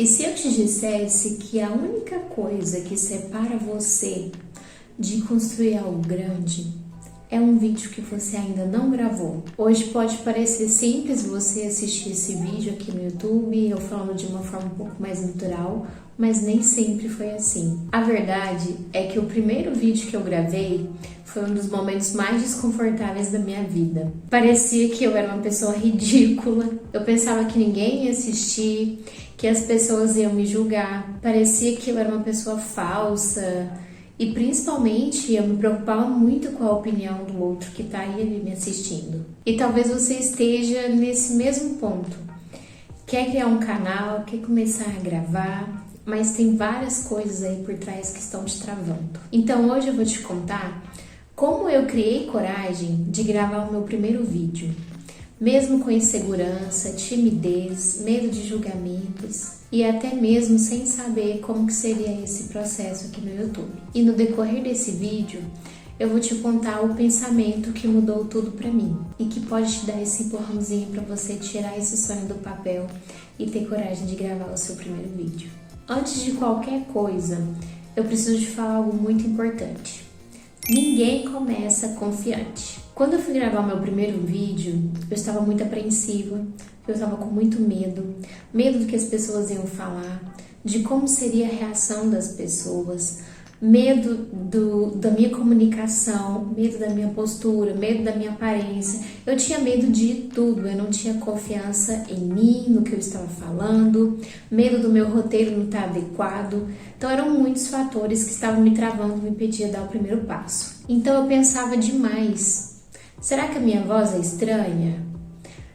E se eu te dissesse que a única coisa que separa você de construir algo grande é um vídeo que você ainda não gravou? Hoje pode parecer simples você assistir esse vídeo aqui no YouTube, eu falando de uma forma um pouco mais natural, mas nem sempre foi assim. A verdade é que o primeiro vídeo que eu gravei foi um dos momentos mais desconfortáveis da minha vida. Parecia que eu era uma pessoa ridícula, eu pensava que ninguém ia assistir, que as pessoas iam me julgar, parecia que eu era uma pessoa falsa. E principalmente eu me preocupava muito com a opinião do outro que tá aí me assistindo. E talvez você esteja nesse mesmo ponto. Quer criar um canal, quer começar a gravar, mas tem várias coisas aí por trás que estão te travando. Então hoje eu vou te contar como eu criei coragem de gravar o meu primeiro vídeo. Mesmo com insegurança, timidez, medo de julgamentos e até mesmo sem saber como que seria esse processo aqui no YouTube. E no decorrer desse vídeo, eu vou te contar o pensamento que mudou tudo pra mim e que pode te dar esse empurrãozinho pra você tirar esse sonho do papel e ter coragem de gravar o seu primeiro vídeo. Antes de qualquer coisa, eu preciso te falar algo muito importante. Ninguém começa confiante. Quando eu fui gravar o meu primeiro vídeo, eu estava muito apreensiva, eu estava com muito medo do que as pessoas iam falar, de como seria a reação das pessoas, medo da minha comunicação, medo da minha postura, medo da minha aparência. Eu tinha medo de tudo, eu não tinha confiança em mim, no que eu estava falando, medo do meu roteiro não estar adequado. Então eram muitos fatores que estavam me travando, me impediam de dar o primeiro passo. Então eu pensava demais. Será que a minha voz é estranha?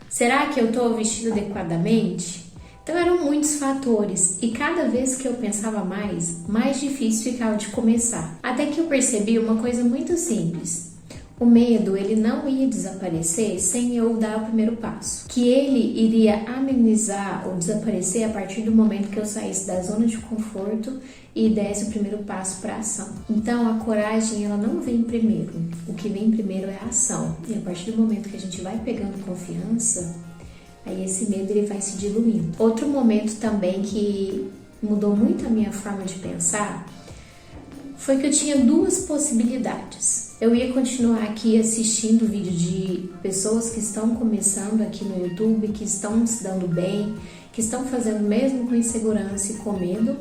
Será que eu estou vestida adequadamente? Então eram muitos fatores e cada vez que eu pensava mais difícil ficava de começar. Até que eu percebi uma coisa muito simples. O medo, ele não ia desaparecer sem eu dar o primeiro passo. Que ele iria amenizar ou desaparecer a partir do momento que eu saísse da zona de conforto e desse o primeiro passo para a ação. Então a coragem, ela não vem primeiro. O que vem primeiro é a ação. E a partir do momento que a gente vai pegando confiança, aí esse medo ele vai se diluindo. Outro momento também que mudou muito a minha forma de pensar foi que eu tinha duas possibilidades. Eu ia continuar aqui assistindo vídeo de pessoas que estão começando aqui no YouTube, que estão se dando bem, que estão fazendo mesmo com insegurança e com medo,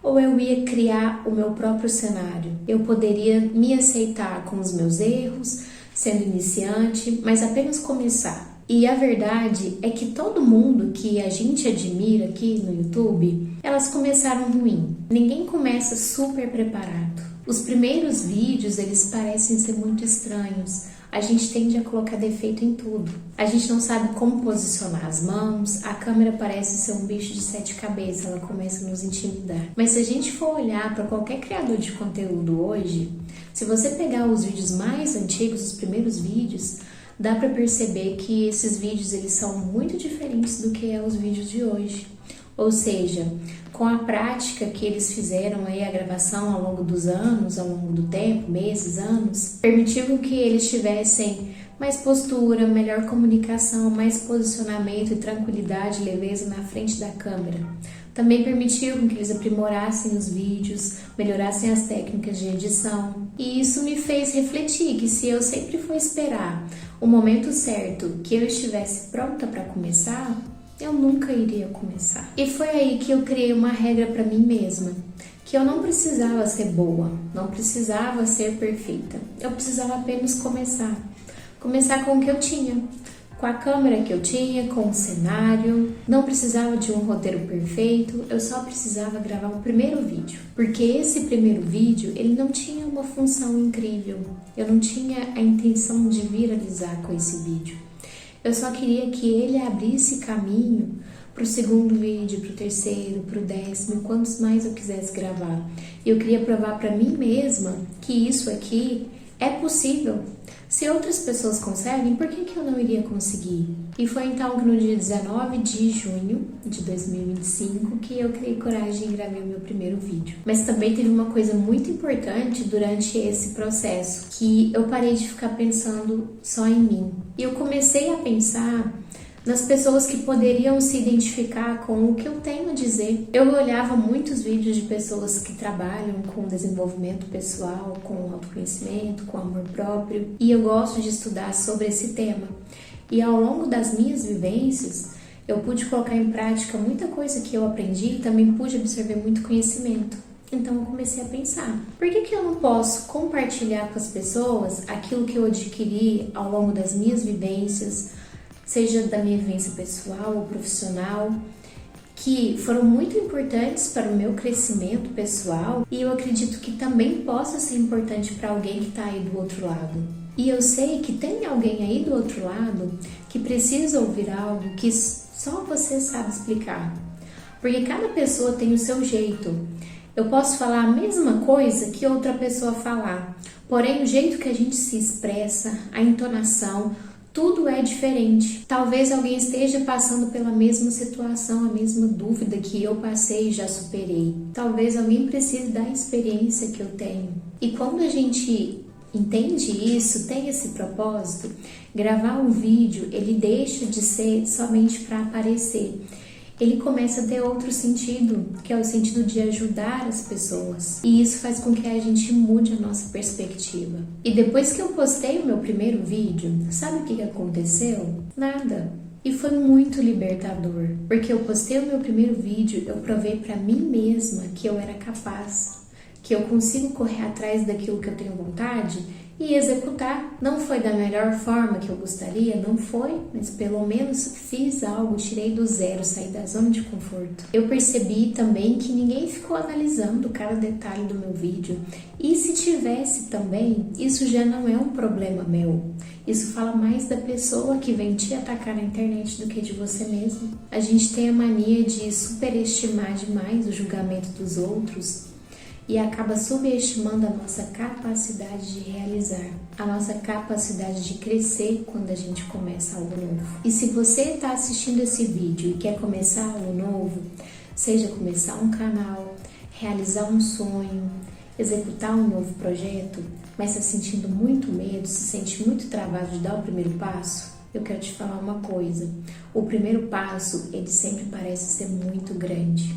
ou eu ia criar o meu próprio cenário. Eu poderia me aceitar com os meus erros, sendo iniciante, mas apenas começar. E a verdade é que todo mundo que a gente admira aqui no YouTube, elas começaram ruim. Ninguém começa super preparado. Os primeiros vídeos, eles parecem ser muito estranhos. A gente tende a colocar defeito em tudo. A gente não sabe como posicionar as mãos, a câmera parece ser um bicho de 7 cabeças, ela começa a nos intimidar. Mas se a gente for olhar para qualquer criador de conteúdo hoje, se você pegar os vídeos mais antigos, os primeiros vídeos, dá para perceber que esses vídeos eles são muito diferentes do que os vídeos de hoje. Ou seja, com a prática que eles fizeram aí, a gravação ao longo dos anos, ao longo do tempo, meses, anos, permitiu que eles tivessem mais postura, melhor comunicação, mais posicionamento e tranquilidade e leveza na frente da câmera. Também permitiu que eles aprimorassem os vídeos, melhorassem as técnicas de edição. E isso me fez refletir que se eu sempre for esperar o momento certo, que eu estivesse pronta para começar, eu nunca iria começar. E foi aí que eu criei uma regra para mim mesma, que eu não precisava ser boa, não precisava ser perfeita. Eu precisava apenas começar. Começar com o que eu tinha, com a câmera que eu tinha, com o cenário. Não precisava de um roteiro perfeito, eu só precisava gravar o primeiro vídeo. Porque esse primeiro vídeo, ele não tinha uma função incrível. Eu não tinha a intenção de viralizar com esse vídeo. Eu só queria que ele abrisse caminho para o segundo vídeo, para o terceiro, para o 10º, quantos mais eu quisesse gravar. E eu queria provar para mim mesma que isso aqui é possível. Se outras pessoas conseguem, por que eu não iria conseguir? E foi então que no dia 19 de junho de 2025 que eu criei coragem e gravei o meu primeiro vídeo. Mas também teve uma coisa muito importante durante esse processo, que eu parei de ficar pensando só em mim. E eu comecei a pensar nas pessoas que poderiam se identificar com o que eu tenho a dizer. Eu olhava muitos vídeos de pessoas que trabalham com desenvolvimento pessoal, com autoconhecimento, com amor próprio, e eu gosto de estudar sobre esse tema. E ao longo das minhas vivências, eu pude colocar em prática muita coisa que eu aprendi e também pude absorver muito conhecimento. Então eu comecei a pensar, por que eu não posso compartilhar com as pessoas aquilo que eu adquiri ao longo das minhas vivências, seja da minha vivência pessoal ou profissional, que foram muito importantes para o meu crescimento pessoal, e eu acredito que também possa ser importante para alguém que está aí do outro lado. E eu sei que tem alguém aí do outro lado que precisa ouvir algo que só você sabe explicar. Porque cada pessoa tem o seu jeito. Eu posso falar a mesma coisa que outra pessoa falar, porém o jeito que a gente se expressa, a entonação, tudo é diferente. Talvez alguém esteja passando pela mesma situação, a mesma dúvida que eu passei e já superei. Talvez alguém precise da experiência que eu tenho. E quando a gente entende isso, tem esse propósito, gravar um vídeo, ele deixa de ser somente para aparecer. Ele começa a ter outro sentido, que é o sentido de ajudar as pessoas. E isso faz com que a gente mude a nossa perspectiva. E depois que eu postei o meu primeiro vídeo, sabe o que aconteceu? Nada. E foi muito libertador, porque eu postei o meu primeiro vídeo, eu provei para mim mesma que eu era capaz, que eu consigo correr atrás daquilo que eu tenho vontade e executar. Não foi da melhor forma que eu gostaria, não foi, mas pelo menos fiz algo, tirei do zero, saí da zona de conforto. Eu percebi também que ninguém ficou analisando cada detalhe do meu vídeo, e se tivesse também, isso já não é um problema meu. Isso fala mais da pessoa que vem te atacar na internet do que de você mesmo. A gente tem a mania de superestimar demais o julgamento dos outros e acaba subestimando a nossa capacidade de realizar, a nossa capacidade de crescer quando a gente começa algo novo. E se você está assistindo esse vídeo e quer começar algo novo, seja começar um canal, realizar um sonho, executar um novo projeto, mas está sentindo muito medo, se sente muito travado de dar o primeiro passo, eu quero te falar uma coisa. O primeiro passo, ele sempre parece ser muito grande.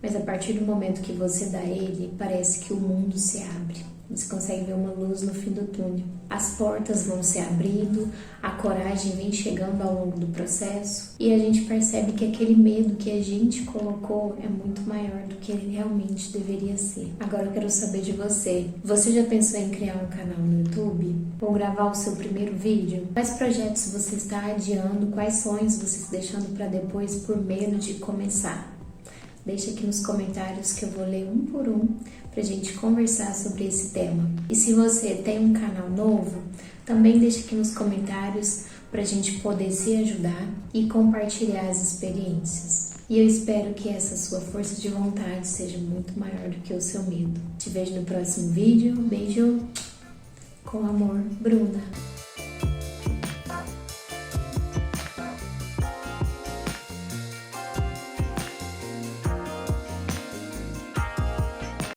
Mas a partir do momento que você dá ele, parece que o mundo se abre. Você consegue ver uma luz no fim do túnel. As portas vão se abrindo, a coragem vem chegando ao longo do processo e a gente percebe que aquele medo que a gente colocou é muito maior do que ele realmente deveria ser. Agora eu quero saber de você. Você já pensou em criar um canal no YouTube? Ou gravar o seu primeiro vídeo? Quais projetos você está adiando? Quais sonhos você está deixando para depois por medo de começar? Deixa aqui nos comentários que eu vou ler um por um pra gente conversar sobre esse tema. E se você tem um canal novo, também deixa aqui nos comentários pra gente poder se ajudar e compartilhar as experiências. E eu espero que essa sua força de vontade seja muito maior do que o seu medo. Te vejo no próximo vídeo. Beijo! Com amor, Bruna.